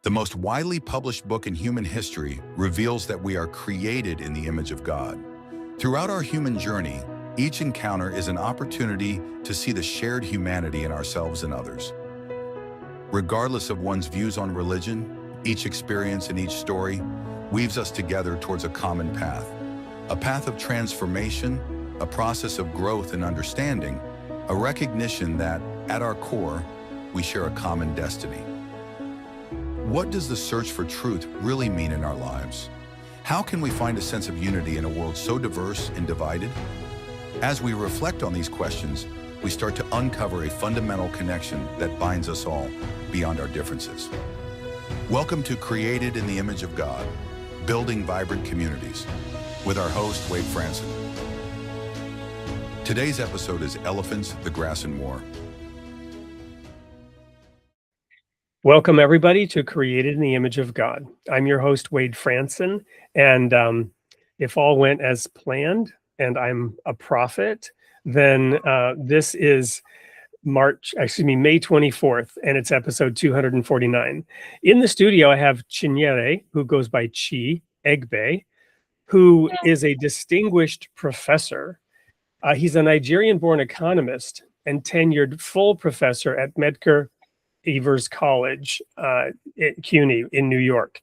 The most widely published book in human history reveals that we are created in the image of God. Throughout our human journey, each encounter is an opportunity to see the shared humanity in ourselves and others. Regardless of one's views on religion, each experience and each story weaves us together towards a common path. A path of transformation, a process of growth and understanding, a recognition that, at our core, we share a common destiny. What does the search for truth really mean in our lives? How can we find a sense of unity in a world so diverse and divided? As we reflect on these questions, we start to uncover a fundamental connection that binds us all beyond our differences. Welcome to Created in the Image of God, Building Vibrant Communities, with our host, Wade Franson. Today's episode is Elephants, the Grass and War. Welcome, everybody, to Created in the Image of God. I'm your host, Wade Franson, and if all went as planned, and I'm a prophet, then this is May 24th, and it's episode 249. In the studio, I have Chinyere, who goes by Chi Egbe, who is a distinguished professor. He's a Nigerian-born economist and tenured full professor at Medgar Evers College at CUNY in New York,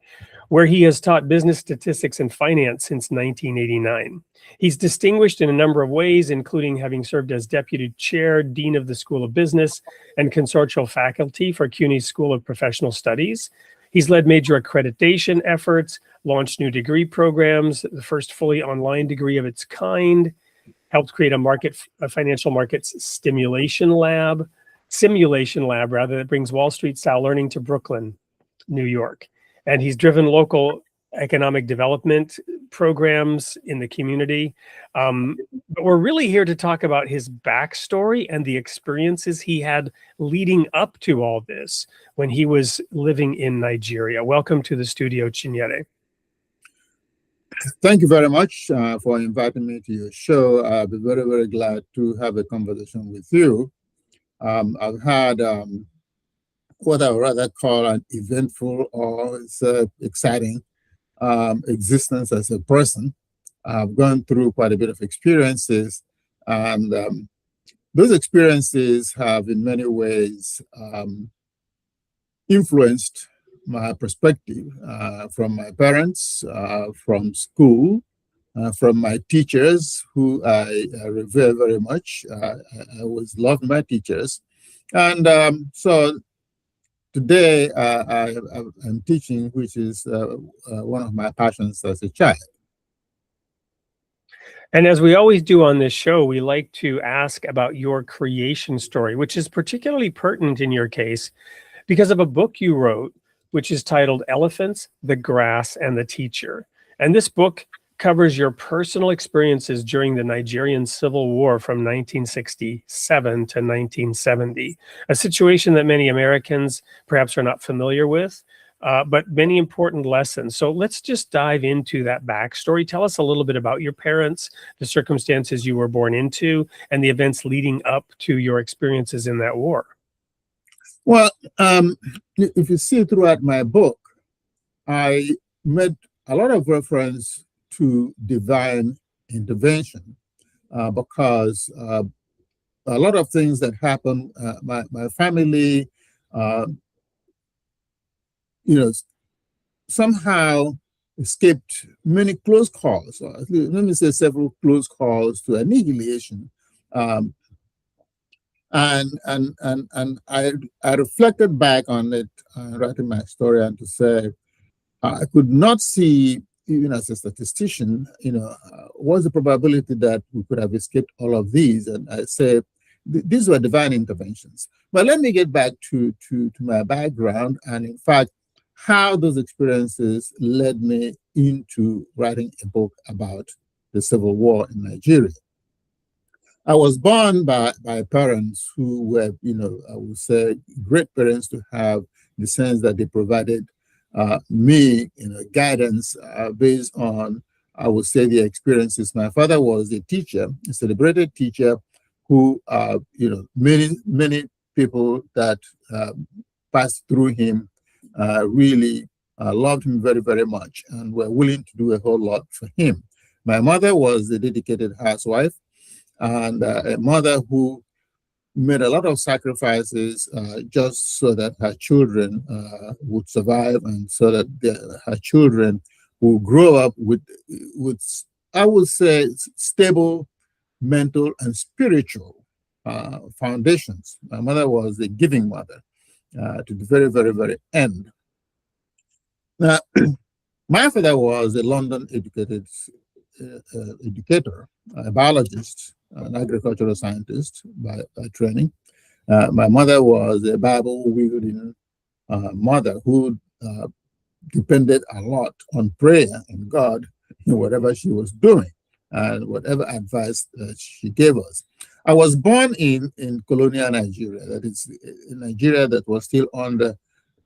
where he has taught business statistics and finance since 1989. He's distinguished in a number of ways, including having served as deputy chair, dean of the School of Business, and consortial faculty for CUNY's School of Professional Studies. He's led major accreditation efforts, launched new degree programs, the first fully online degree of its kind, helped create a financial markets simulation lab that brings Wall Street style learning to Brooklyn, New York. And he's driven local economic development programs in the community. But we're really here to talk about his backstory and the experiences he had leading up to all this when he was living in Nigeria. Welcome to the studio, Chinyere. Thank you very much for inviting me to your show. I'll be very, very glad to have a conversation with you. I've had what I would rather call an eventful or exciting existence as a person. I've gone through quite a bit of experiences, and those experiences have in many ways influenced my perspective from my parents, from school, from my teachers, who I revere very much. I always loved my teachers. And so today I'm teaching, which is one of my passions as a child. And as we always do on this show, we like to ask about your creation story, which is particularly pertinent in your case because of a book you wrote, which is titled Elephants, the Grass, and the Teacher. And this book covers your personal experiences during the Nigerian Civil War from 1967 to 1970, a situation that many Americans perhaps are not familiar with, but many important lessons. So let's just dive into that backstory. Tell us a little bit about your parents, the circumstances you were born into, and the events leading up to your experiences in that war. Well, if you see throughout my book, I made a lot of reference to divine intervention because a lot of things that happen, my family, somehow escaped many close calls, or let me say several close calls to annihilation. And I reflected back on it, writing my story, and to say, I could not see, even as a statistician, what's the probability that we could have escaped all of these? And I say, these were divine interventions. But let me get back to my background, and in fact, how those experiences led me into writing a book about the Civil War in Nigeria. I was born by parents who were, I would say, great parents to have, in the sense that they provided me, guidance based on, I would say, the experiences. My father was a teacher, a celebrated teacher, who, many people that passed through him really loved him very, very much and were willing to do a whole lot for him. My mother was a dedicated housewife and a mother who made a lot of sacrifices just so that her children would survive and so that her children will grow up with, I would say, stable mental and spiritual foundations. My mother was a giving mother to the very, very, very end. Now, my father was a London educated educator, a biologist, an agricultural scientist by training. My mother was a Bible-wielding mother who depended a lot on prayer and God in whatever she was doing and whatever advice she gave us. I was born in colonial Nigeria, that is, in Nigeria that was still under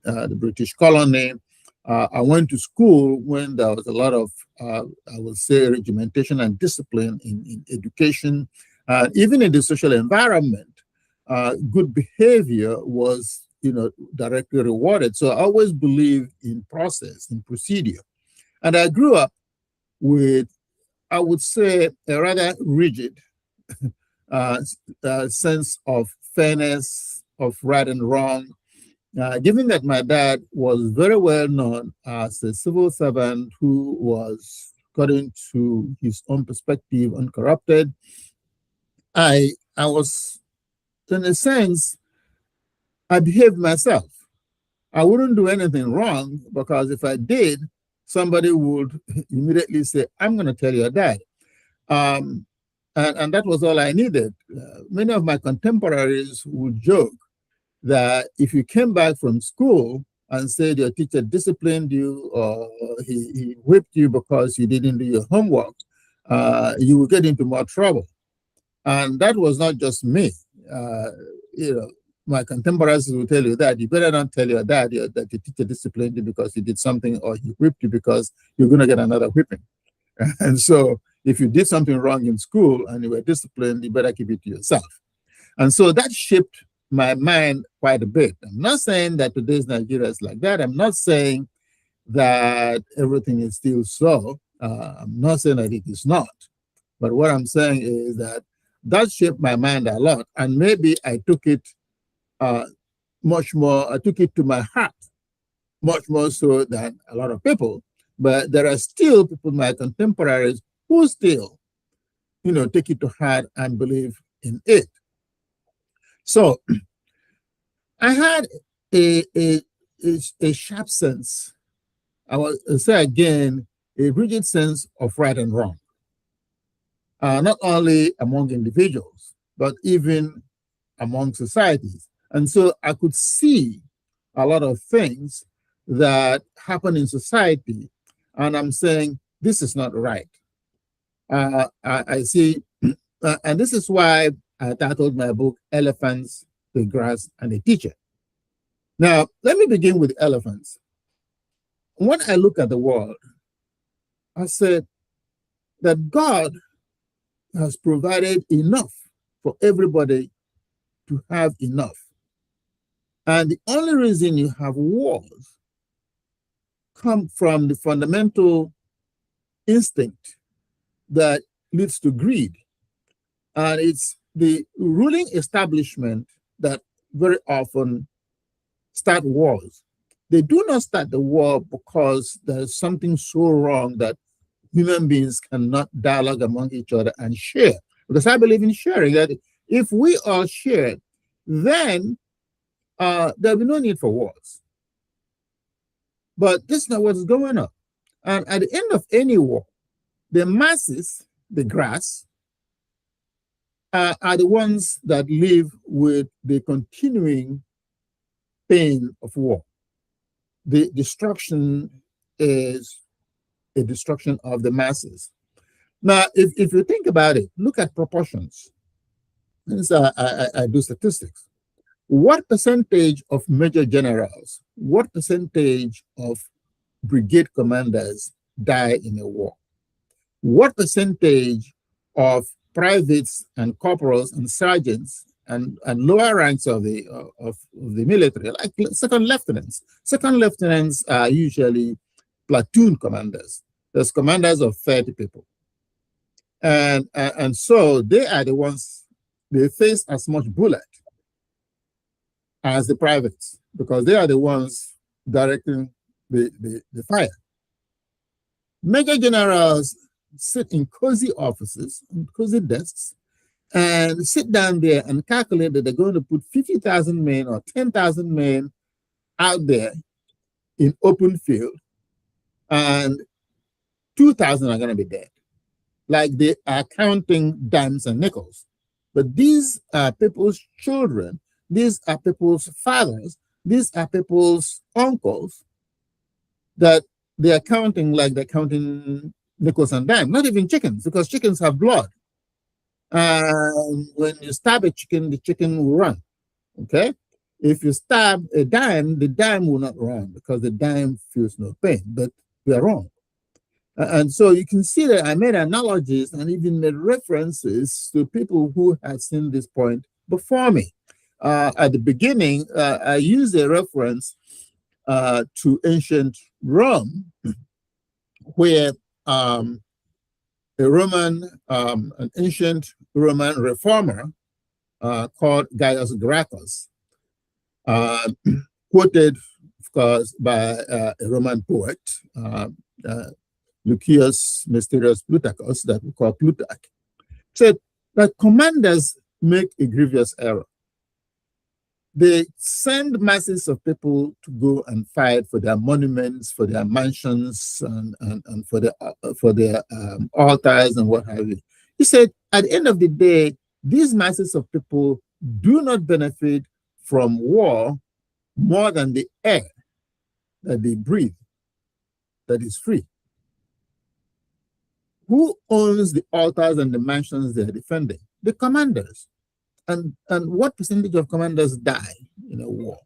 the British colony. I went to school when there was a lot of, I would say, regimentation and discipline in education. Even in the social environment, good behavior was, directly rewarded. So I always believed in process, in procedure. And I grew up with, I would say, a rather rigid sense of fairness, of right and wrong. Given that my dad was very well known as a civil servant who was, according to his own perspective, uncorrupted, I was, in a sense, I behaved myself. I wouldn't do anything wrong because if I did, somebody would immediately say, I'm going to tell your dad. And that was all I needed. Many of my contemporaries would joke that if you came back from school and said your teacher disciplined you or he whipped you because you didn't do your homework, you would get into more trouble. And that was not just me. My contemporaries will tell you that. You better not tell your dad that your teacher disciplined you because you did something or he whipped you because you're going to get another whipping. And so if you did something wrong in school and you were disciplined, you better keep it to yourself. And so that shaped my mind quite a bit. I'm not saying that today's Nigeria is like that. I'm not saying that everything is still so. I'm not saying that it is not. But what I'm saying is that shaped my mind a lot. And maybe I took it much more, I took it to my heart, much more so than a lot of people. But there are still people, my contemporaries, who still, take it to heart and believe in it. So I had a sharp sense, I will say again, a rigid sense of right and wrong, not only among individuals, but even among societies. And so I could see a lot of things that happen in society, and I'm saying, this is not right. I see, and this is why I titled my book, Elephants, the Grass, and the Teacher. Now, let me begin with elephants. When I look at the world, I said that God has provided enough for everybody to have enough. And the only reason you have wars come from the fundamental instinct that leads to greed. And it's the ruling establishment that very often start wars. They do not start the war because there's something so wrong that human beings cannot dialogue among each other and share. Because I believe in sharing, that if we all share, then there'll be no need for wars. But this is not what's going on. And at the end of any war, the masses, the grass, are the ones that live with the continuing pain of war. The destruction is a destruction of the masses. Now, if you think about it, look at proportions. I do statistics. What percentage of major generals, what percentage of brigade commanders die in a war? What percentage of privates and corporals and sergeants and lower ranks of the military, like second lieutenants. Second lieutenants are usually platoon commanders. There's commanders of 30 people, and so they are the ones, they face as much bullet as the privates, because they are the ones directing the fire. Major generals sit in cozy offices, cozy desks, and sit down there and calculate that they're going to put 50,000 men or 10,000 men out there in open field, and 2,000 are going to be dead. Like they are counting dimes and nickels. But these are people's children. These are people's fathers. These are people's uncles that they are counting like they're counting nickels and dimes. Not even chickens, because chickens have blood. When you stab a chicken, the chicken will run. Okay? If you stab a dime, the dime will not run because the dime feels no pain. But we are wrong. And so you can see that I made analogies and even made references to people who had seen this point before me. At the beginning, I used a reference to ancient Rome, where an ancient Roman reformer called Gaius Gracchus, quoted, of course, by a Roman poet, Lucius Mysterius Plutarchus, that we call Plutarch, said that commanders make a grievous error. They send masses of people to go and fight for their monuments, for their mansions, and for their altars and what have you. He said, at the end of the day, these masses of people do not benefit from war more than the air that they breathe, that is free. Who owns the altars and the mansions they're defending? The commanders. And what percentage of commanders die in a war?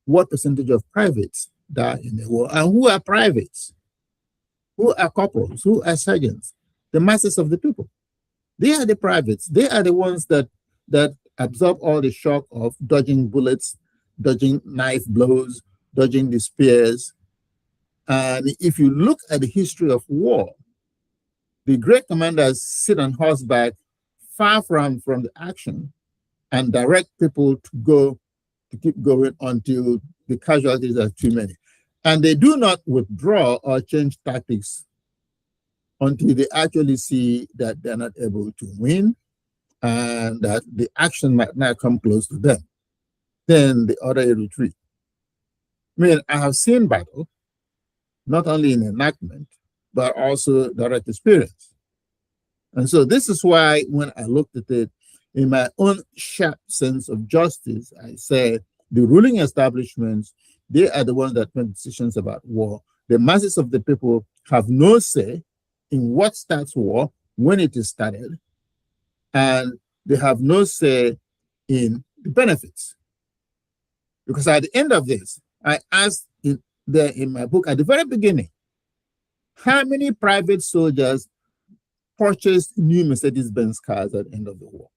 What percentage of privates die in a war? And who are privates? Who are corporals? Who are sergeants? The masses of the people. They are the privates. They are the ones that absorb all the shock of dodging bullets, dodging knife blows, dodging the spears. And if you look at the history of war, the great commanders sit on horseback far from the action and direct people to keep going until the casualties are too many. And they do not withdraw or change tactics until they actually see that they're not able to win and that the action might not come close to them. Then they order a retreat. I mean, I have seen battle, not only in enactment, but also direct experience. And so this is why when I looked at it in my own sharp sense of justice, I say the ruling establishments, they are the ones that make decisions about war. The masses of the people have no say in what starts war, when it is started, and they have no say in the benefits. Because at the end of this, I asked in my book at the very beginning, how many private soldiers purchased new Mercedes-Benz cars at the end of the war?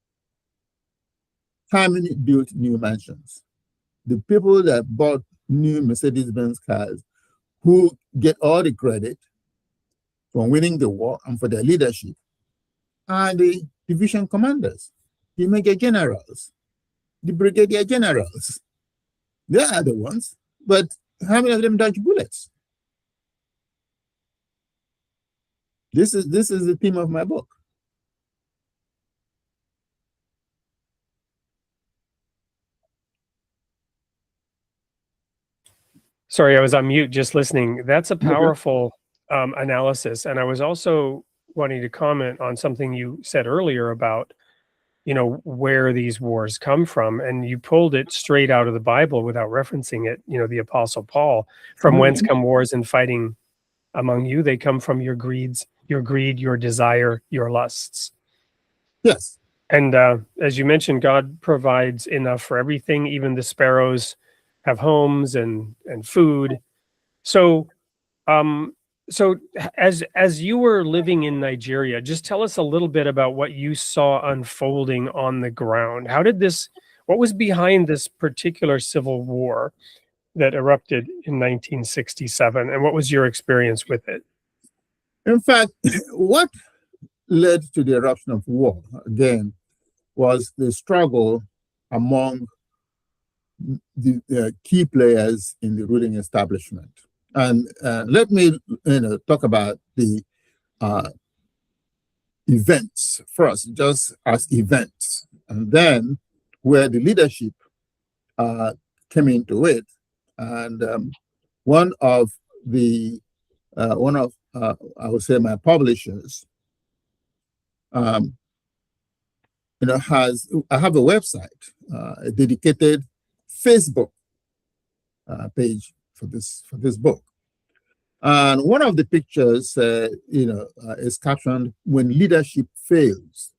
How many built new mansions? The people that bought new Mercedes-Benz cars, who get all the credit for winning the war and for their leadership, are the division commanders, the major generals, the brigadier generals. They are the ones, but how many of them dodge bullets? This is the theme of my book. Sorry, I was on mute just listening. That's a powerful analysis. And I was also wanting to comment on something you said earlier about, where these wars come from. And you pulled it straight out of the Bible without referencing it, the Apostle Paul, from whence come wars and fighting among you. They come from your greed, your desire, your lusts. Yes. And as you mentioned, God provides enough for everything. Even the sparrows have homes and food. So So as you were living in Nigeria, just tell us a little bit about what you saw unfolding on the ground. What was behind this particular civil war that erupted in 1967, and what was your experience with it? In fact, what led to the eruption of war, again, was the struggle among the key players in the ruling establishment. And let me talk about the events first, just as events, and then where the leadership came into it. And one of I would say my publishers, I have a website, a dedicated Facebook page for this book. And one of the pictures, is captioned "When Leadership Fails."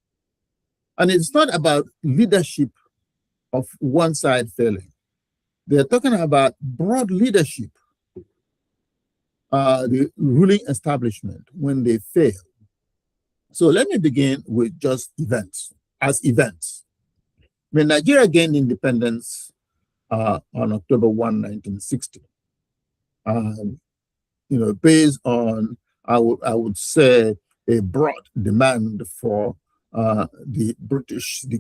And it's not about leadership of one side failing. They're talking about broad leadership, the ruling establishment, when they fail. So let me begin with just events, as events. When Nigeria gained independence on October 1, 1960, based on, I would say, a broad demand for the British, the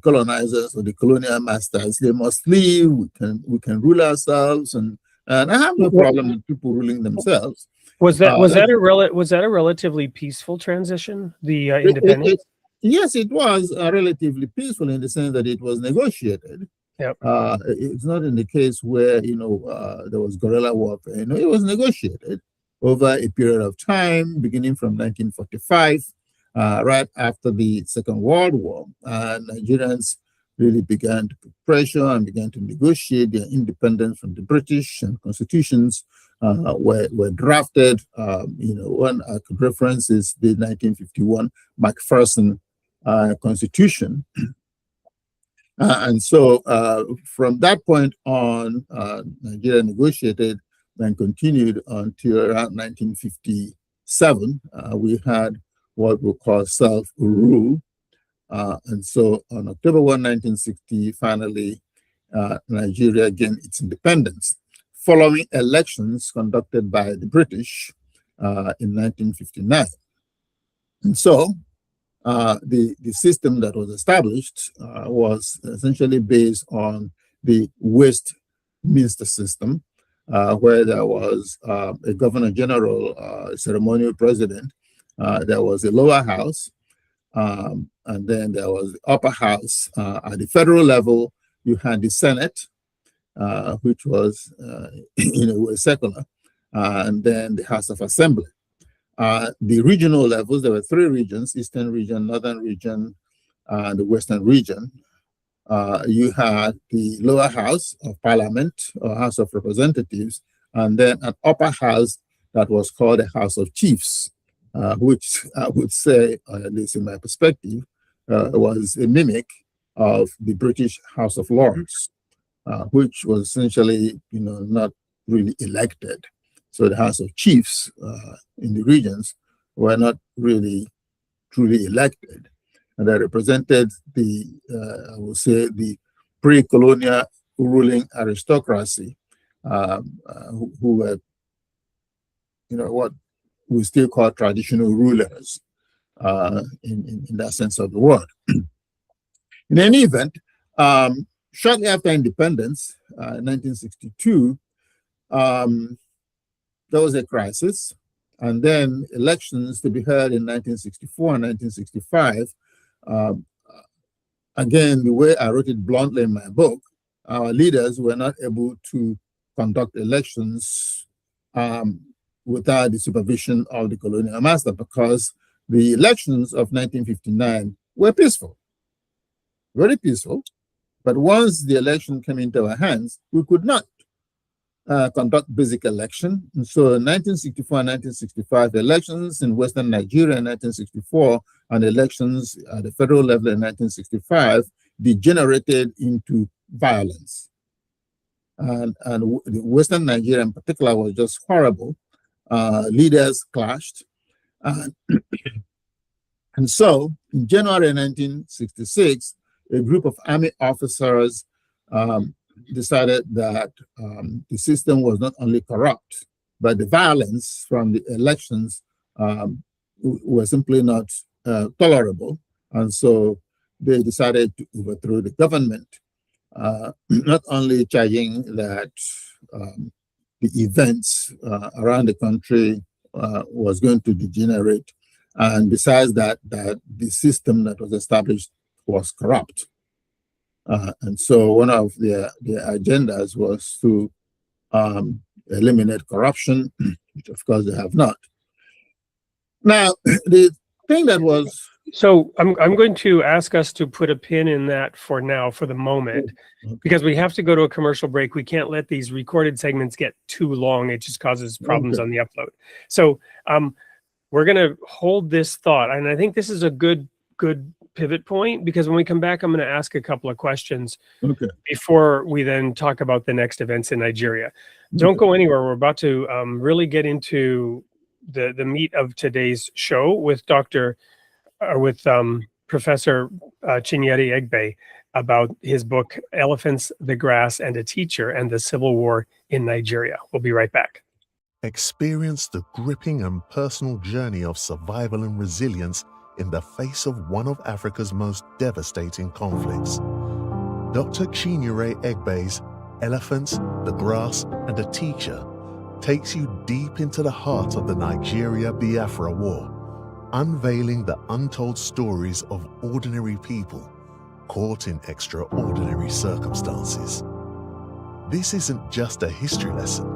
colonizers or the colonial masters. They must leave. We can rule ourselves, and I have no problem with people ruling themselves. Was that a relatively peaceful transition? The independence? Yes, it was relatively peaceful in the sense that it was negotiated. Yep. It's not in the case where there was guerrilla warfare. It was negotiated over a period of time, beginning from 1945, right after the Second World War. Nigerians really began to put pressure and began to negotiate their independence from the British, and constitutions were drafted. One I could reference is the 1951 Macpherson Constitution. And so from that point on, Nigeria negotiated and continued until around 1957. We had what we call self-rule. And so on October 1, 1960, finally, Nigeria gained its independence following elections conducted by the British in 1959. And so the system that was established was essentially based on the Westminster system, where there was a governor general, a ceremonial president, there was a lower house, and then there was the upper house. At the federal level, you had the Senate, which was, secular, and then the House of Assembly. The regional levels, there were three regions: Eastern region, Northern region, and the Western region. You had the lower house of Parliament, or House of Representatives, and then an upper house that was called the House of Chiefs, which I would say, at least in my perspective, was a mimic of the British House of Lords, which was essentially, not really elected. So the House of Chiefs in the regions were not really truly elected. And they represented the, I would say, the pre-colonial ruling aristocracy, who were, what we still call traditional rulers in that sense of the word. In any event, shortly after independence, 1962, there was a crisis, and then elections to be held in 1964 and 1965. Again, the way I wrote it bluntly in my book, our leaders were not able to conduct elections without the supervision of the colonial master, because the elections of 1959 were peaceful, very peaceful. But once the election came into our hands, we could not conduct basic election. And so in 1964 and 1965, elections in Western Nigeria in 1964 and elections at the federal level in 1965 degenerated into violence. And the Western Nigeria in particular was just horrible. leaders clashed. And so in January 1966, a group of army officers decided that the system was not only corrupt, but the violence from the elections were simply not tolerable. And so they decided to overthrow the government, not only charging that the events around the country was going to degenerate, and besides that, the system that was established was corrupt. And so one of their agendas was to eliminate corruption, which of course they have not. Now, the thing that was... So I'm going to ask us to put a pin in that for now, for the moment, because we have to go to a commercial break. We can't let these recorded segments get too long. It just causes problems on the upload. So we're going to hold this thought. And I think this is a good pivot point, because when we come back, I'm going to ask a couple of questions before we then talk about the next events in Nigeria. Don't go anywhere. We're about to really get into the meat of today's show with Professor Chinyere Egbe about his book, Elephants, the Grass, and a Teacher, and the Civil War in Nigeria. We'll be right back. Experience the gripping and personal journey of survival and resilience in the face of one of Africa's most devastating conflicts. Dr. Chinyere Egbe's Elephants, the Grass, and a Teacher takes you deep into the heart of the Nigeria-Biafra War, unveiling the untold stories of ordinary people caught in extraordinary circumstances. This isn't just a history lesson.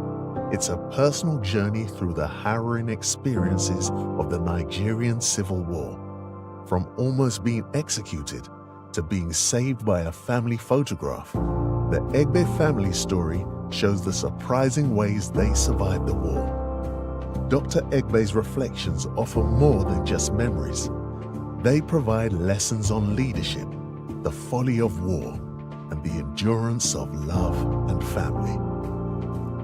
It's a personal journey through the harrowing experiences of the Nigerian Civil War, from almost being executed to being saved by a family photograph. The Egbe family story shows the surprising ways they survived the war. Dr. Egbe's reflections offer more than just memories. They provide lessons on leadership, the folly of war, and the endurance of love and family.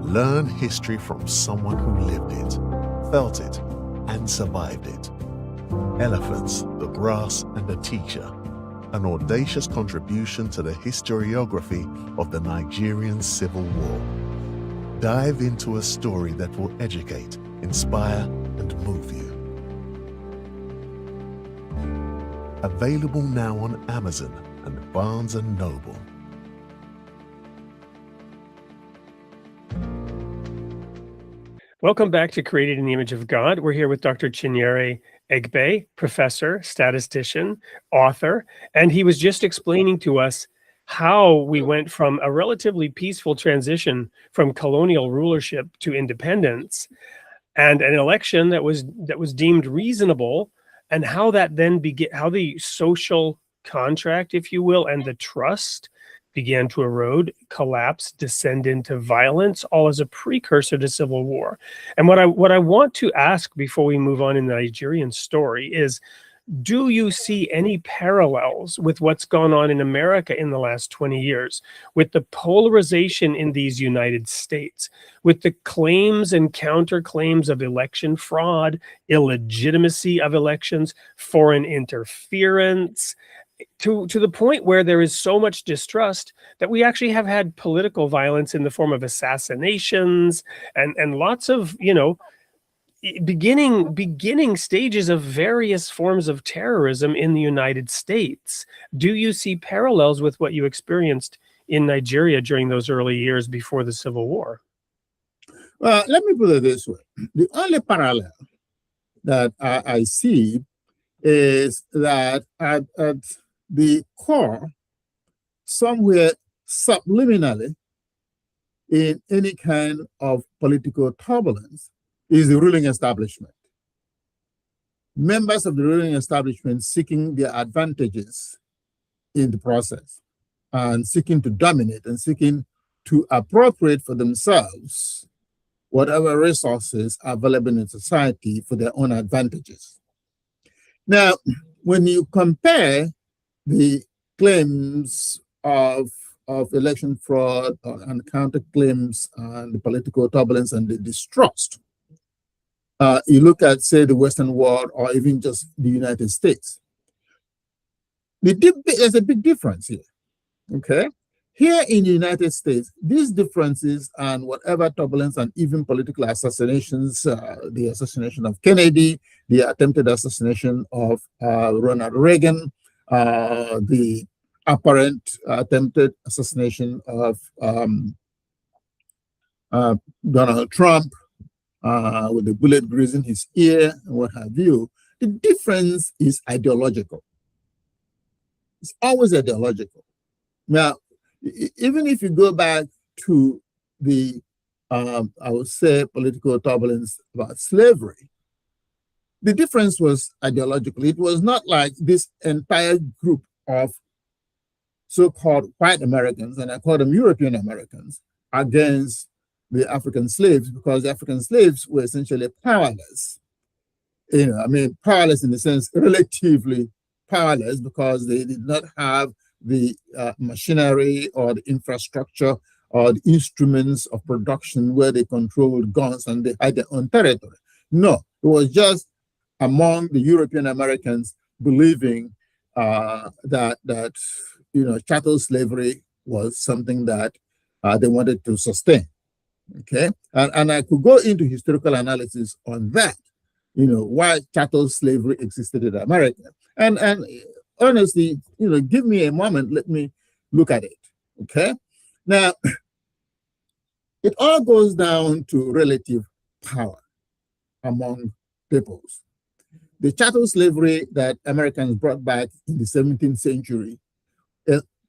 Learn history from someone who lived it, felt it, and survived it. Elephants, the Grass, and a Teacher, an audacious contribution to the historiography of the Nigerian Civil War. Dive into a story that will educate, inspire, and move you. Available now on Amazon and Barnes & Noble. Welcome back to Created in the Image of God. We're here with Dr. Chinyere Egbe, professor, statistician, author, and he was just explaining to us how we went from a relatively peaceful transition from colonial rulership to independence, and an election that was deemed reasonable, and how that then how the social contract, if you will, and the trust began to erode, collapse, descend into violence, all as a precursor to civil war. And what I want to ask before we move on in the Nigerian story is, do you see any parallels with what's gone on in America in the last 20 years, with the polarization in these United States, with the claims and counterclaims of election fraud, illegitimacy of elections, foreign interference, to the point where there is so much distrust that we actually have had political violence in the form of assassinations and lots of, beginning stages of various forms of terrorism in the United States. Do you see parallels with what you experienced in Nigeria during those early years before the Civil War? Well, let me put it this way. The only parallel that I see is that at the core, somewhere subliminally, in any kind of political turbulence, is the ruling establishment. Members of the ruling establishment seeking their advantages in the process, and seeking to dominate and seeking to appropriate for themselves whatever resources are available in society for their own advantages. Now, when you compare the claims of election fraud and counterclaims and the political turbulence and the distrust you look at, say, the Western world or even just the United States. There's a big difference here, okay? Here in the United States, these differences and whatever turbulence and even political assassinations, the assassination of Kennedy, the attempted assassination of Ronald Reagan, the apparent attempted assassination of Donald Trump, with the bullet grazing his ear and what have you, the difference is ideological. It's always ideological. Now, even if you go back to the, I would say, political turbulence about slavery, the difference was ideological. It was not like this entire group of so-called white Americans, and I call them European Americans, against the African slaves, because the African slaves were essentially powerless. Powerless in the sense, relatively powerless, because they did not have the machinery or the infrastructure or the instruments of production where they controlled guns and they had their own territory. No, it was just among the European Americans believing that chattel slavery was something that they wanted to sustain. Okay, and I could go into historical analysis on that, why chattel slavery existed in America. And honestly, give me a moment, let me look at it. Okay, now it all goes down to relative power among peoples. The chattel slavery that Americans brought back in the 17th century,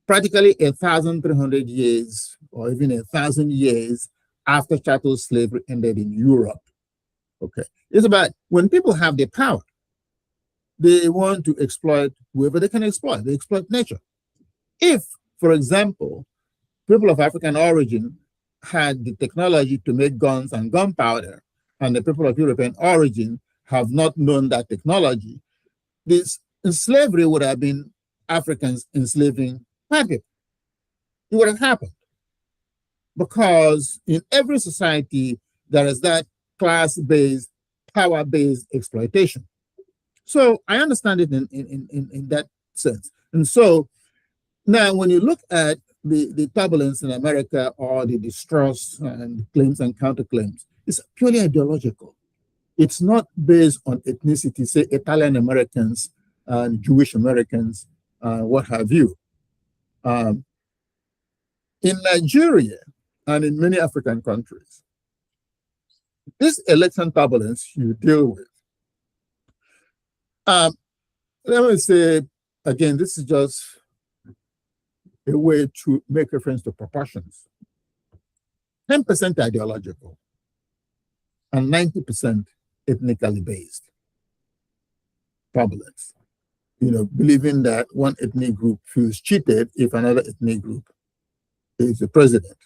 practically 1,300 years or even 1,000 years after chattel slavery ended in Europe. Okay, it's about when people have the power, they want to exploit whoever they can exploit. They exploit nature. If, for example, people of African origin had the technology to make guns and gunpowder, and the people of European origin have not known that technology, this slavery would have been Africans enslaving white people. It would have happened. Because in every society, there is that class-based, power-based exploitation. So I understand it in that sense. And so now when you look at the turbulence in America or the distrust and claims and counterclaims, it's purely ideological. It's not based on ethnicity, say Italian Americans and Jewish Americans, what have you. In Nigeria and in many African countries, this election turbulence you deal with, let me say, again, this is just a way to make reference to proportions. 10% ideological and 90% ethnically based turbulence. Believing that one ethnic group feels cheated if another ethnic group is the president.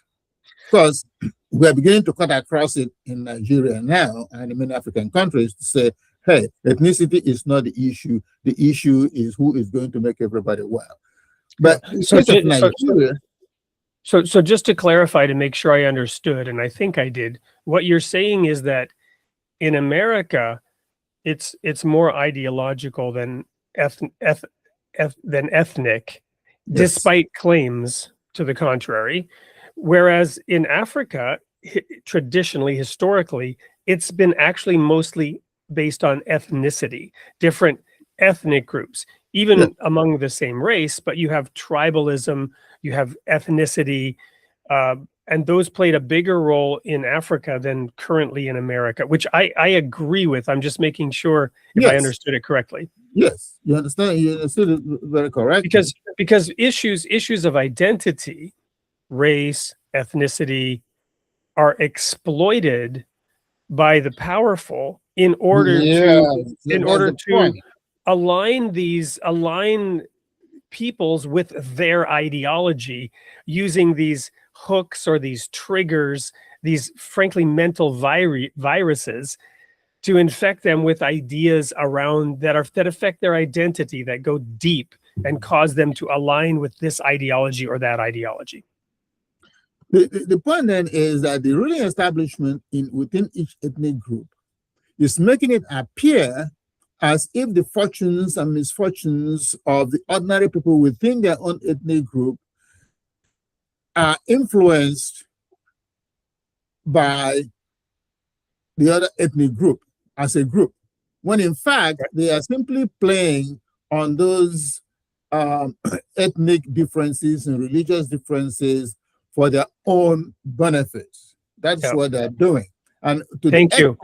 Because we are beginning to cut across it in Nigeria now and in many African countries to say, hey, ethnicity is not the issue. The issue is who is going to make everybody well. But so just to clarify, to make sure I understood, and I think I did, what you're saying is that in America, it's more ideological than ethnic, yes, despite claims to the contrary. Whereas in Africa, traditionally, historically, it's been actually mostly based on ethnicity, different ethnic groups, even among the same race, but you have tribalism, you have ethnicity, and those played a bigger role in Africa than currently in America, which I agree with. I'm just making sure if I understood it correctly. Yes, you understand. You understood it very correctly. Because issues of identity, race, ethnicity, are exploited by the powerful in order to align peoples with their ideology, using these hooks or these triggers, these frankly mental viruses, to infect them with ideas around that affect their identity, that go deep and cause them to align with this ideology or that ideology. The point then is that the ruling establishment within each ethnic group is making it appear as if the fortunes and misfortunes of the ordinary people within their own ethnic group are influenced by the other ethnic group as a group, when in fact they are simply playing on those ethnic differences and religious differences for their own benefits. That's what they're doing. And to the extent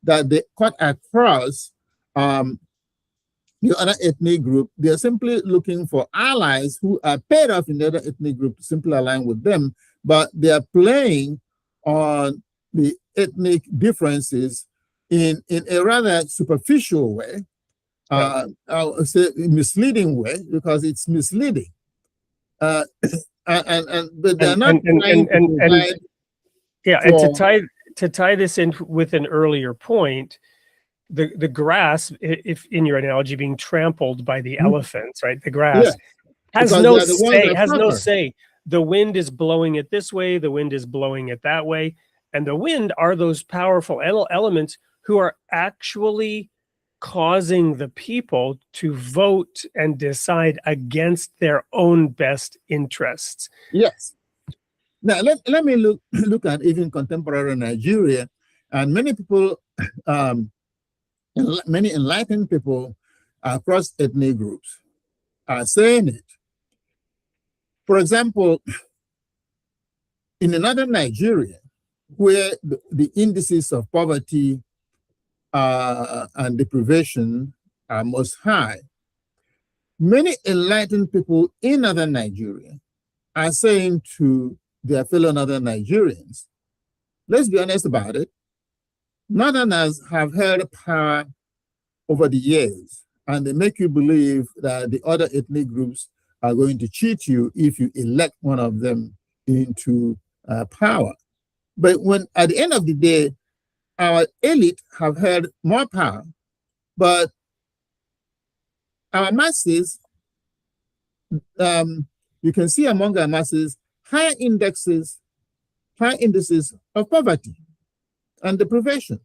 that they cut across the other ethnic group, they're simply looking for allies who are paid off in the other ethnic group to simply align with them, but they are playing on the ethnic differences in a rather superficial way, I would say misleading way, because it's misleading. But they're not trying to provide. And to tie this in with an earlier point, the grass, if in your analogy, being trampled by the elephants, right? The grass has no say. The wind is blowing it this way, the wind is blowing it that way. And the wind are those powerful elements who are actually causing the people to vote and decide against their own best interests. Yes. Now, let me look at even contemporary Nigeria, and many people, many enlightened people across ethnic groups are saying it. For example, in northern Nigeria, where the indices of poverty and deprivation are most high, many enlightened people in northern Nigeria are saying to their fellow northern Nigerians, let's be honest about it, northerners have held power over the years, and they make you believe that the other ethnic groups are going to cheat you if you elect one of them into power. But when at the end of the day, our elite have held more power, but our masses, you can see among our masses high indices of poverty and deprivation.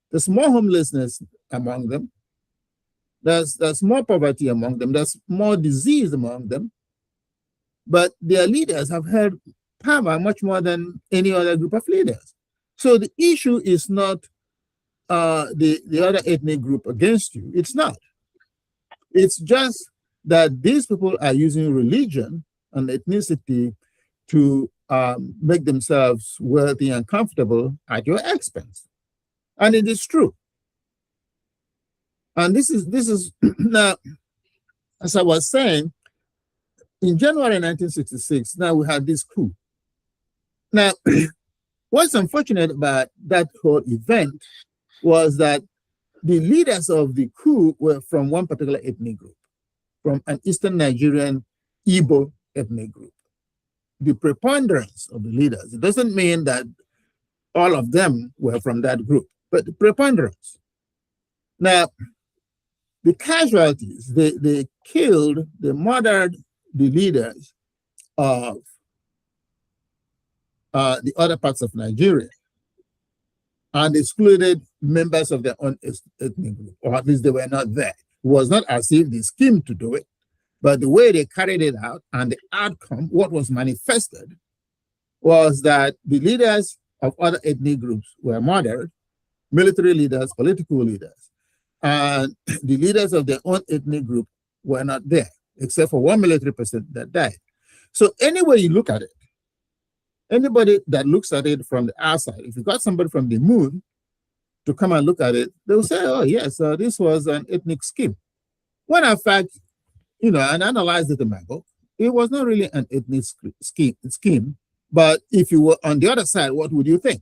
There's more homelessness among them. There's more poverty among them. There's more disease among them. But their leaders have held power much more than any other group of leaders. So the issue is not the other ethnic group against you. It's not. It's just that these people are using religion and ethnicity to make themselves wealthy and comfortable at your expense. And it is true. And this is now, as I was saying, in January 1966, now we had this coup. Now, what's unfortunate about that whole event was that the leaders of the coup were from one particular ethnic group, from an Eastern Nigerian Igbo ethnic group. The preponderance of the leaders, it doesn't mean that all of them were from that group, but the preponderance. Now, the casualties, they killed, they murdered the leaders of the other parts of Nigeria and excluded members of their own ethnic group, or at least they were not there. It was not as if they schemed to do it, but the way they carried it out and the outcome, what was manifested, was that the leaders of other ethnic groups were murdered, military leaders, political leaders, and the leaders of their own ethnic group were not there, except for one military person that died. So any way you look at it, anybody that looks at it from the outside, if you got somebody from the moon to come and look at it, they'll say, oh yes, this was an ethnic scheme. When in fact, and I analyzed it in my book, it was not really an ethnic scheme, but if you were on the other side, what would you think?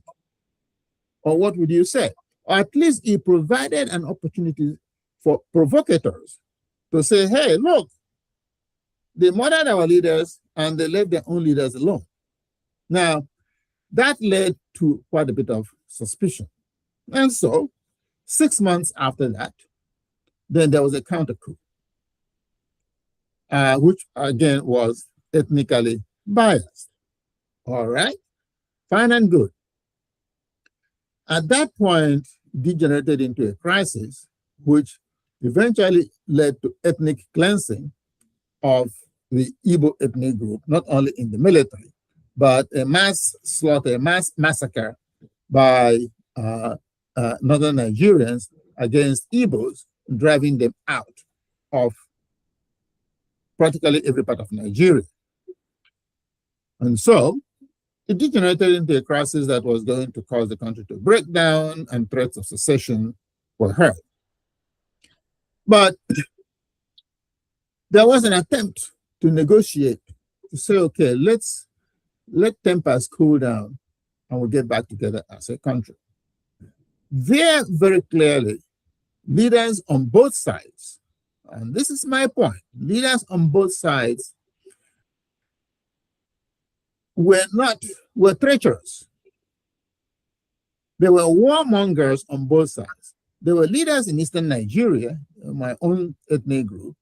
Or what would you say? Or at least it provided an opportunity for provocators to say, hey, look, they murdered our leaders and they left their own leaders alone. Now, that led to quite a bit of suspicion. And so, 6 months after that, then there was a counter coup, which again was ethnically biased. All right, fine and good. At that point, degenerated into a crisis, which eventually led to ethnic cleansing of the Igbo ethnic group, not only in the military, but a mass slaughter, a mass massacre by northern Nigerians against Igbos, driving them out of practically every part of Nigeria. And so it degenerated into a crisis that was going to cause the country to break down, and threats of secession were heard. But there was an attempt to negotiate, to say, okay, let tempers cool down and we'll get back together as a country. There, very clearly, leaders on both sides, and this is my point, leaders on both sides were treacherous. There were warmongers on both sides. There were leaders in Eastern Nigeria, my own ethnic group,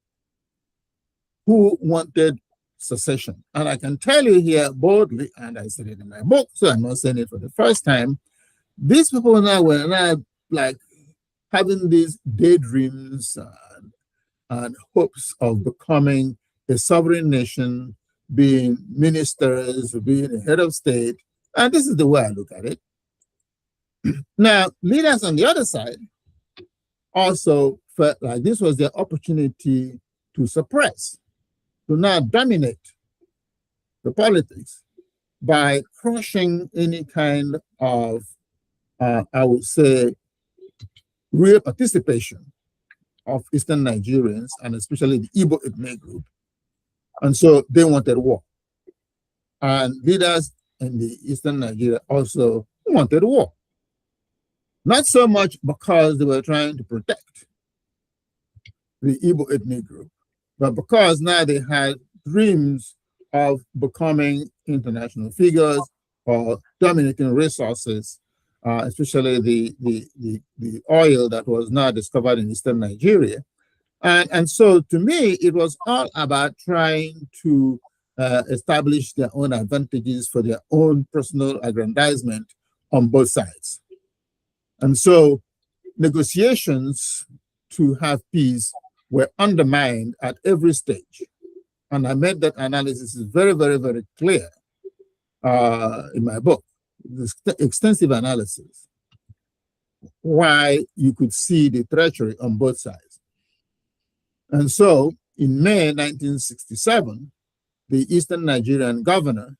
who wanted secession. And I can tell you here boldly, and I said it in my book, so I'm not saying it for the first time, these people now were not like having these daydreams and hopes of becoming a sovereign nation, being ministers, being a head of state. And this is the way I look at it. Now, leaders on the other side also felt like this was their opportunity to suppress, to now dominate the politics by crushing any kind of, I would say, real participation of Eastern Nigerians, and especially the Igbo ethnic group. And so they wanted war. And leaders in the Eastern Nigeria also wanted war. Not so much because they were trying to protect the Igbo ethnic group, but because now they had dreams of becoming international figures or dominating resources, especially the oil that was now discovered in Eastern Nigeria. And so to me, it was all about trying to establish their own advantages for their own personal aggrandizement on both sides. And so negotiations to have peace were undermined at every stage. And I made that analysis very, very, very clear in my book, this extensive analysis, why you could see the treachery on both sides. And so in May 1967, the Eastern Nigerian governor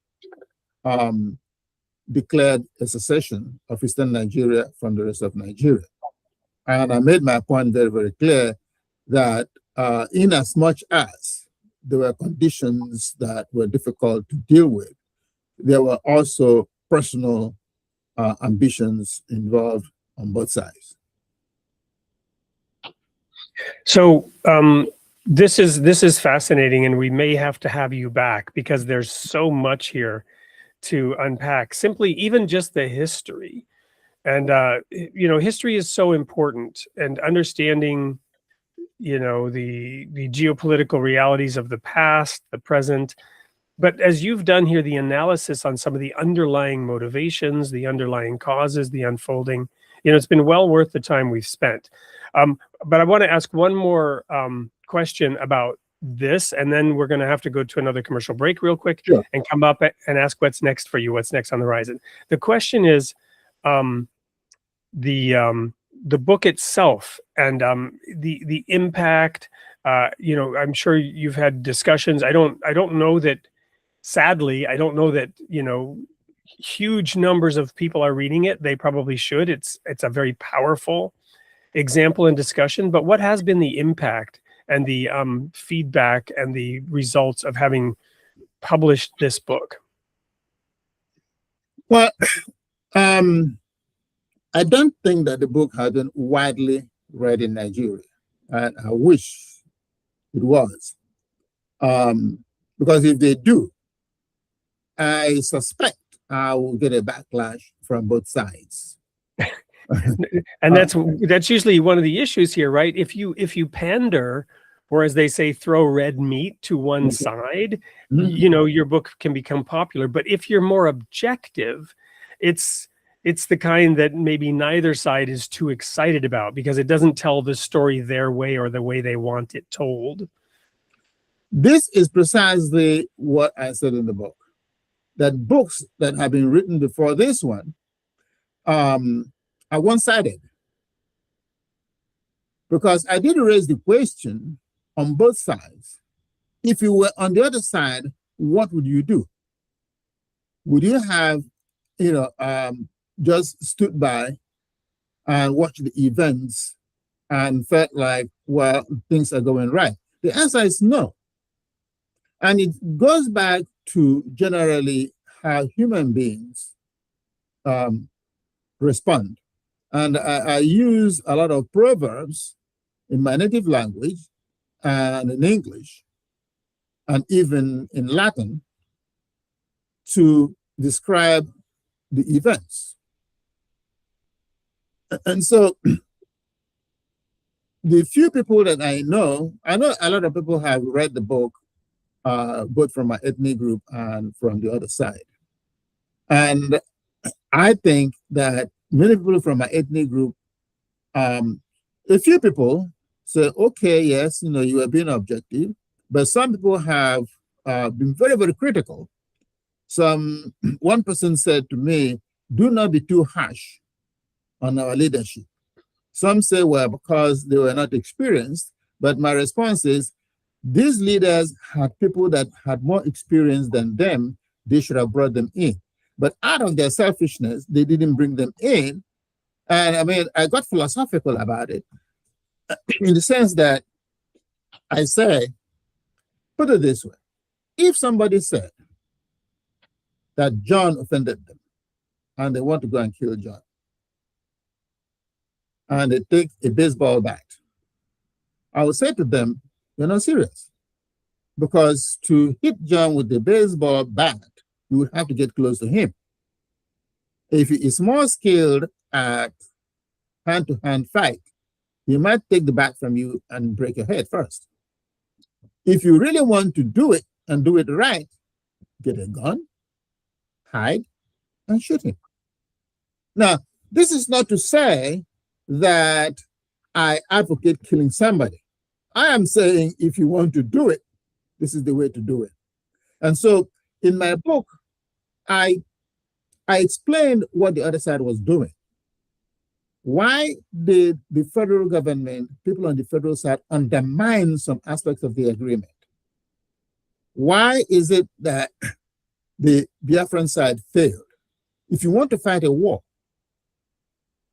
declared a secession of Eastern Nigeria from the rest of Nigeria. And I made my point very, very clear that in as much as there were conditions that were difficult to deal with, there were also personal ambitions involved on both sides. So this is fascinating, and we may have to have you back because there's so much here to unpack. Simply, even just the history, and history is so important, and understanding, the geopolitical realities of the past, the present. But as you've done here, the analysis on some of the underlying motivations, the underlying causes, the unfolding, it's been well worth the time we've spent. But I want to ask one more question about this, and then we're going to have to go to another commercial break real quick. Sure. And come up and ask what's next for you, what's next on the horizon. The question is the book itself and the impact. I'm sure you've had discussions. I don't know that. Sadly, I don't know that huge numbers of people are reading it. They probably should. It's a very powerful example and discussion. But what has been the impact and the feedback and the results of having published this book? Well, I don't think that the book has been widely read in Nigeria, and I wish it was. Because if they do, I suspect I will get a backlash from both sides. And that's usually one of the issues here, right? If you pander, or as they say, throw red meat to one side, your book can become popular. But if you're more objective, it's it's the kind that maybe neither side is too excited about because it doesn't tell the story their way or the way they want it told. This is precisely what I said in the book, that books that have been written before this one are one-sided. Because I did raise the question on both sides. If you were on the other side, what would you do? Would you have, just stood by and watched the events and felt like, well, things are going right? The answer is no. And it goes back to generally how human beings respond. And I use a lot of proverbs in my native language and in English and even in Latin to describe the events. And so the few people that I know a lot of people have read the book, both from my ethnic group and from the other side. And I think that many people from my ethnic group, a few people say, okay, yes, you are being objective, but some people have been very, very critical. One person said to me, do not be too harsh on our leadership. Some say, well, because they were not experienced, but my response is, these leaders had people that had more experience than them. They should have brought them in. But out of their selfishness, they didn't bring them in. And I mean, I got philosophical about it in the sense that I say, put it this way. If somebody said that John offended them and they want to go and kill John, and they take a baseball bat, I would say to them, you're not serious. Because to hit John with the baseball bat, you would have to get close to him. If he is more skilled at hand-to-hand fight, he might take the bat from you and break your head first. If you really want to do it and do it right, get a gun, hide, and shoot him. Now, this is not to say that I advocate killing somebody. I am saying if you want to do it, this is the way to do it. And so in my book, I explained what the other side was doing. Why did the federal government, people on the federal side, undermine some aspects of the agreement? Why is it that the Biafran side failed? If you want to fight a war,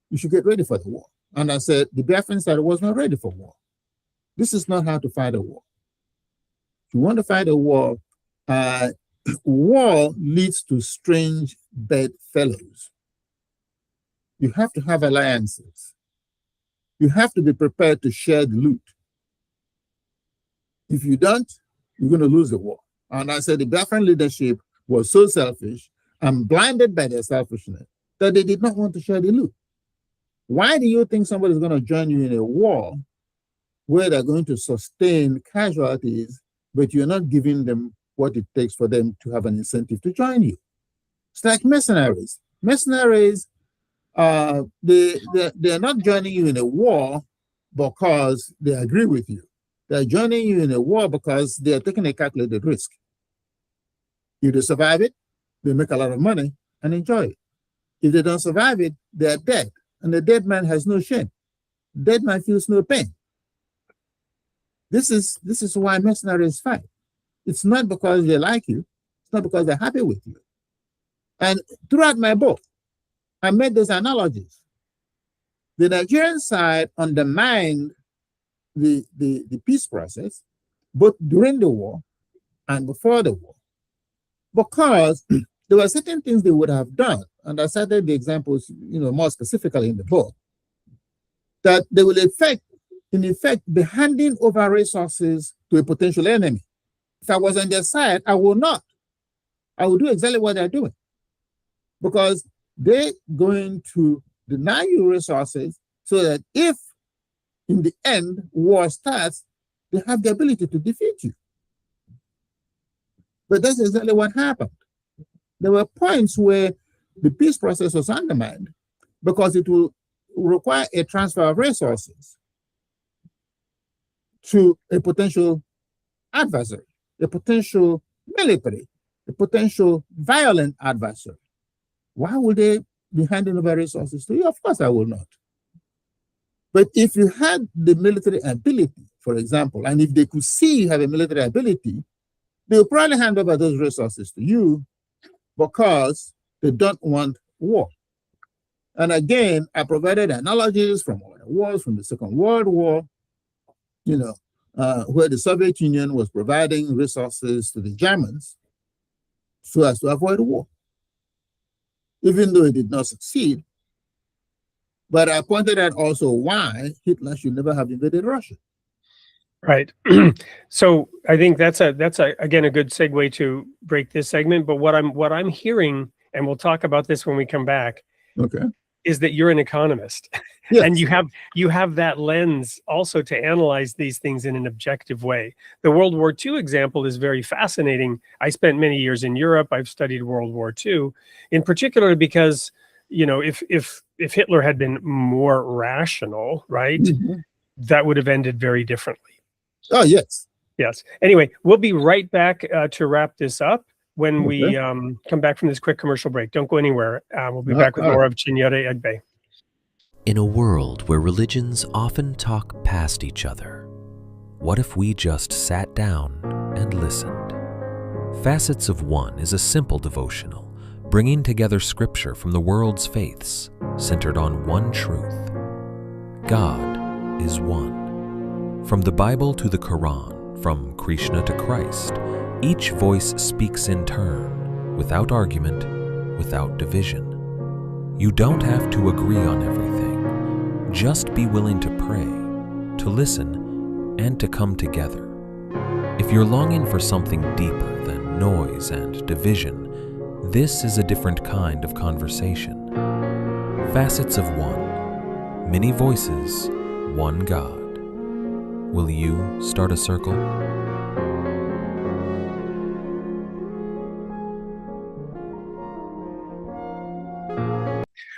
you should get ready for the war. And I said, the Biafran side was not ready for war. This is not how to fight a war. If you want to fight a war, war leads to strange bedfellows. You have to have alliances. You have to be prepared to share the loot. If you don't, you're going to lose the war. And I said the Biafran leadership was so selfish and blinded by their selfishness that they did not want to share the loot. Why do you think somebody's going to join you in a war where they're going to sustain casualties, but you're not giving them what it takes for them to have an incentive to join you? It's like mercenaries. Mercenaries, they're not joining you in a war because they agree with you. They're joining you in a war because they're taking a calculated risk. If they survive it, they make a lot of money and enjoy it. If they don't survive it, they're dead. And the dead man has no shame. Dead man feels no pain. This is why mercenaries fight. It's not because they like you. It's not because they're happy with you. And throughout my book, I made those analogies. The Nigerian side undermined the peace process, both during the war and before the war, because there were certain things they would have done, and I cited the examples, more specifically in the book, that they will in effect, be handing over resources to a potential enemy. If I was on their side, I will not. I will do exactly what they're doing, because they're going to deny you resources so that if, in the end, war starts, they have the ability to defeat you. But that's exactly what happened. There were points where the peace process was undermined because it will require a transfer of resources to a potential adversary, a potential military, a potential violent adversary. Why would they be handing over resources to you? Of course, I will not. But if you had the military ability, for example, and if they could see you have a military ability, they will probably hand over those resources to you because they don't want war. And again, I provided analogies from other wars, from the Second World War, where the Soviet Union was providing resources to the Germans so as to avoid war, even though it did not succeed. But I pointed out also why Hitler should never have invaded Russia. Right. So I think that's again a good segue to break this segment. But what I'm hearing, and we'll talk about this when we come back, okay, is that you're an economist. Yes. And you have that lens also to analyze these things in an objective way. The World War II example is very fascinating. I spent many years in Europe. I've studied World War II, in particular because, if Hitler had been more rational, right, that would have ended very differently. Oh, yes. Yes. Anyway, we'll be right back to wrap this up when we come back from this quick commercial break. Don't go anywhere. We'll be back with more of Chinyere Egbe. In a world where religions often talk past each other, what if we just sat down and listened? Facets of One is a simple devotional, bringing together scripture from the world's faiths, centered on one truth. God is one. From the Bible to the Quran, from Krishna to Christ, each voice speaks in turn, without argument, without division. You don't have to agree on everything. Just be willing to pray, to listen, and to come together. If you're longing for something deeper than noise and division, this is a different kind of conversation. Facets of One. Many voices, one God. Will you start a circle?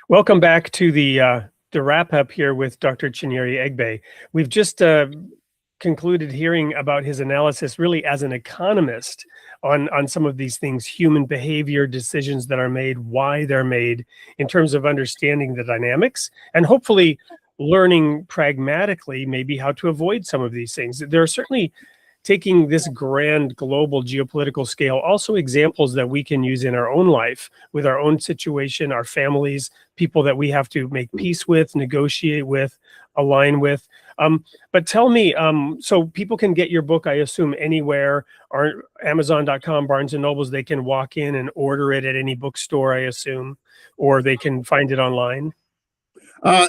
Welcome back to the wrap up here with Dr. Chinyere Egbe. We've just concluded hearing about his analysis really as an economist on some of these things, human behavior, decisions that are made, why they're made, in terms of understanding the dynamics, and hopefully learning pragmatically maybe how to avoid some of these things. There are certainly, taking this grand global geopolitical scale, also examples that we can use in our own life, with our own situation, our families, people that we have to make peace with, negotiate with, align with. But tell me, so people can get your book, I assume, anywhere, or Amazon.com, Barnes & Nobles, they can walk in and order it at any bookstore, I assume, or they can find it online?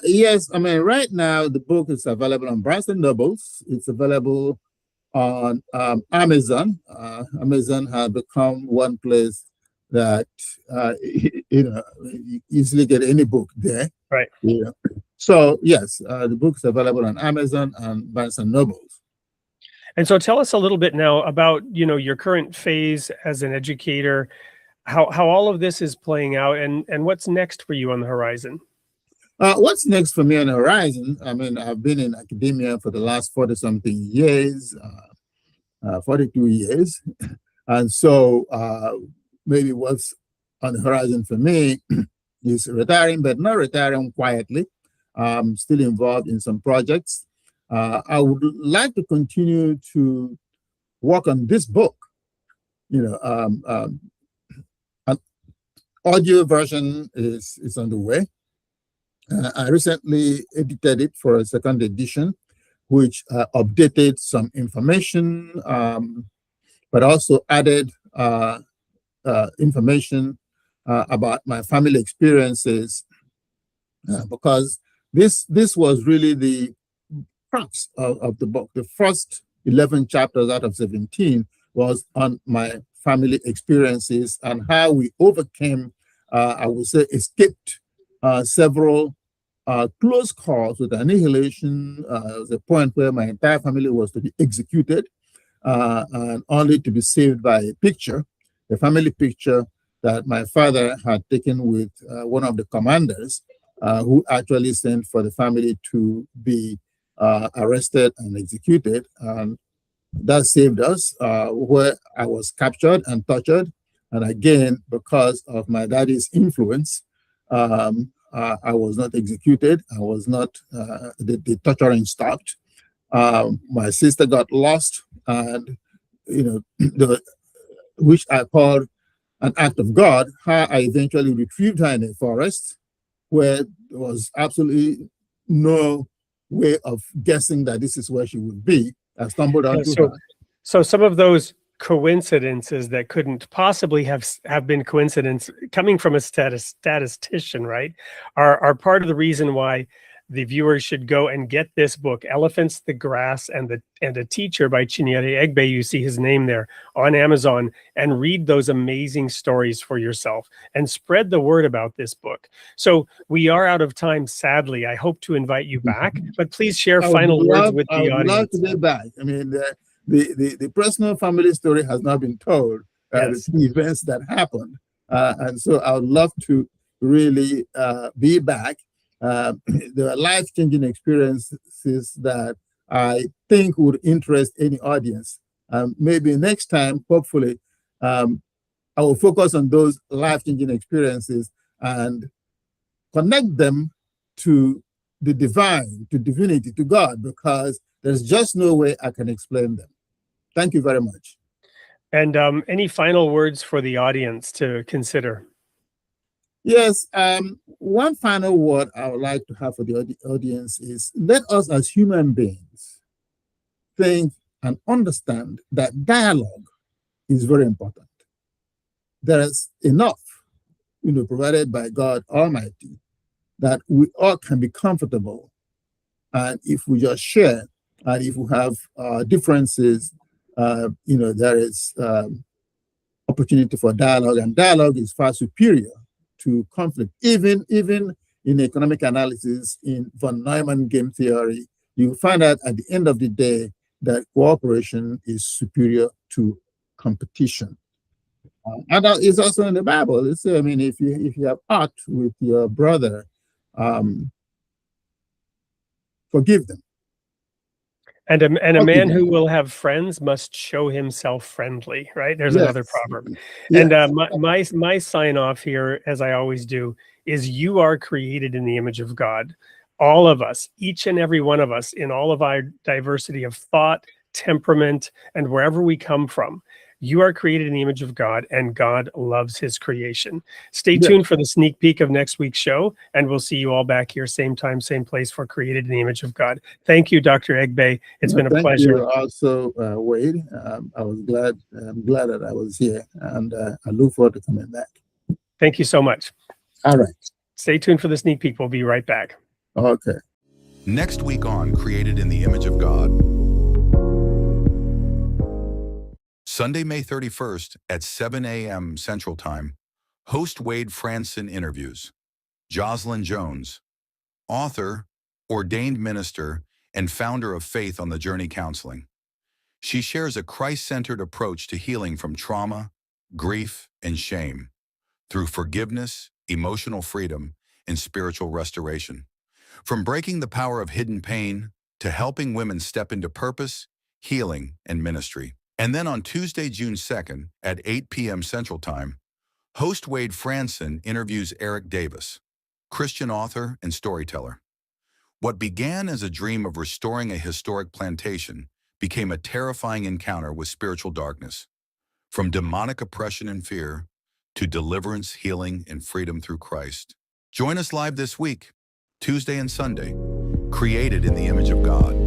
Yes, I mean, right now the book is available on Barnes & Nobles. It's available on Amazon. Amazon has become one place that you easily get any book there. Right. Yeah. So yes, the book is available on Amazon and Barnes & Nobles. And so tell us a little bit now about your current phase as an educator, how all of this is playing out, and what's next for you on the horizon. What's next for me on the horizon? I mean, I've been in academia for the last 40-something years, 42 years. And so maybe what's on the horizon for me is retiring, but not retiring quietly. I'm still involved in some projects. I would like to continue to work on this book. An audio version is on the way. I recently edited it for a second edition, which updated some information, but also added information about my family experiences, because this was really the crux of the book. The first 11 chapters out of 17 was on my family experiences and how we overcame, I would say, escaped several close calls with annihilation. There was a point where my entire family was to be executed and only to be saved by a picture, a family picture that my father had taken with one of the commanders who actually sent for the family to be arrested and executed. And that saved us, where I was captured and tortured. And again, because of my daddy's influence, I was not executed. I was not, the torturing stopped. My sister got lost, and, which I called an act of God, how I eventually retrieved her in a forest where there was absolutely no way of guessing that this is where she would be. I stumbled onto her. So some of those coincidences that couldn't possibly have been coincidence coming from a statistician, right, are part of the reason why the viewers should go and get this book, Elephants, the Grass, and a Teacher by Chinyere Egbe. You see his name there on Amazon, and read those amazing stories for yourself and spread the word about this book. So we are out of time, sadly. I hope to invite you back, but please share final words with the audience. I would love to be back. I mean, the personal family story has not been told, Yes. the events that happened. And so I would love to really be back. There are life-changing experiences that I think would interest any audience. Maybe next time, hopefully, I will focus on those life-changing experiences and connect them to the divine, to divinity, to God, because there's just no way I can explain them. Thank you very much. And any final words for the audience to consider? Yes, one final word I would like to have for the audience is, let us as human beings think and understand that dialogue is very important. There is enough, provided by God Almighty, that we all can be comfortable. And if we just share, and if we have differences, there is opportunity for dialogue, and dialogue is far superior to conflict. Even in economic analysis, in von Neumann game theory, you find out at the end of the day that cooperation is superior to competition. And that is also in the Bible. It's, if you have aught with your brother, forgive them. And a man who will have friends must show himself friendly, right? There's another proverb. Yes. And my sign off here, as I always do, is you are created in the image of God. All of us, each and every one of us, in all of our diversity of thought, temperament, and wherever we come from. You are created in the image of God, and God loves his creation. Stay tuned for the sneak peek of next week's show, and we'll see you all back here, same time, same place, for Created in the Image of God. Thank you, Dr. Egbe. It's been a pleasure. Thank you also, Wade. I'm glad that I was here, and I look forward to coming back. Thank you so much. All right. Stay tuned for the sneak peek. We'll be right back. Okay. Next week on Created in the Image of God. Sunday, May 31st at 7 a.m. Central Time, host Wade Franson interviews Jocelyn Jones, author, ordained minister, and founder of Faith on the Journey Counseling. She shares a Christ-centered approach to healing from trauma, grief, and shame through forgiveness, emotional freedom, and spiritual restoration. From breaking the power of hidden pain to helping women step into purpose, healing, and ministry. And then on Tuesday, June 2nd at 8 p.m. Central Time, host Wade Franson interviews Eric Davis, Christian author and storyteller. What began as a dream of restoring a historic plantation became a terrifying encounter with spiritual darkness. From demonic oppression and fear to deliverance, healing, and freedom through Christ. Join us live this week, Tuesday and Sunday, Created in the Image of God.